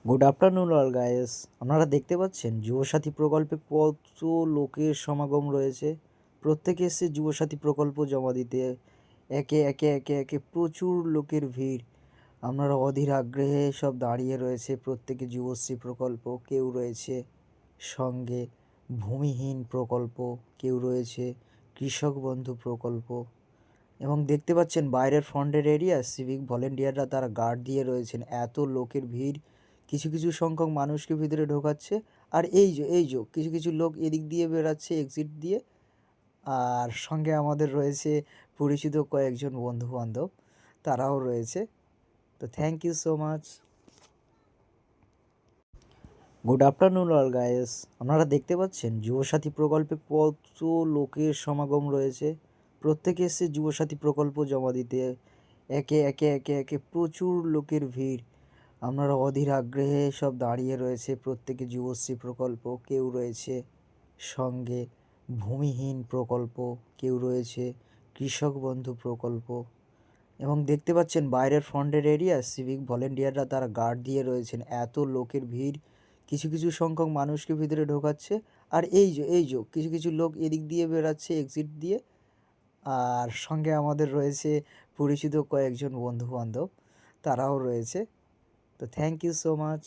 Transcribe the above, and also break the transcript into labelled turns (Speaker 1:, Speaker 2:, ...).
Speaker 1: Good afternoon all guys. আপনারা দেখতে পাচ্ছেন যুবসাথী প্রকল্পে কত লোকের সমাগম রয়েছে। প্রত্যেকে এসছে যুবসাথী প্রকল্প জমা দিতে। একে একে প্রচুর লোকের ভিড়। আপনারা অধীর আগ্রহে সব দাঁড়িয়ে রয়েছে। প্রত্যেকে যুবশ্রী প্রকল্প, কেউ রয়েছে সঙ্গে ভূমিহীন প্রকল্প, কেউ রয়েছে কৃষক বন্ধু প্রকল্প। এবং দেখতে পাচ্ছেন বাইরের ফ্রন্টের এরিয়া সিভিক ভলেন্টিয়াররা তারা গার্ড দিয়ে রয়েছেন। এত লোকের ভিড়, কিছু কিছু সংখ্যক মানুষকে ভিতরে ঢোকাচ্ছে। আর এই যে কিছু কিছু লোক এদিক দিয়ে বেরাচ্ছে এক্সিট দিয়ে। আর সঙ্গে আমাদের রয়েছে পরিচিত কয়েকজন বন্ধু বান্ধব, তারাও রয়েছে। তো thank you so much. Good afternoon all guys. আপনারা দেখতে পাচ্ছেন যুবসাথী প্রকল্পে কত লোকের সমাগম রয়েছে। প্রত্যেকে এসছে যুবসাথী প্রকল্প জমা দিতে। একে একে প্রচুর লোকের ভিড়। আপনারা অধীর আগ্রহে সব দাঁড়িয়ে রয়েছে। প্রত্যেকে যুবশ্রী প্রকল্প, কেউ রয়েছে সঙ্গে ভূমিহীন প্রকল্প, কেউ রয়েছে কৃষক বন্ধু প্রকল্প। এবং দেখতে পাচ্ছেন বাইরের ফ্রন্টের এরিয়া সিভিক ভলেন্টিয়াররা তারা গার্ড দিয়ে রয়েছেন। এত লোকের ভিড়, কিছু কিছু সংখ্যক মানুষকে ভিতরে ঢোকাচ্ছে। আর এই যে কিছু কিছু লোক এদিক দিয়ে বেরাচ্ছে এক্সিট দিয়ে। আর সঙ্গে আমাদের রয়েছে পরিচিত কয়েকজন বন্ধু বান্ধব, তারাও রয়েছে। তো থ্যাংক ইউ সো মাচ।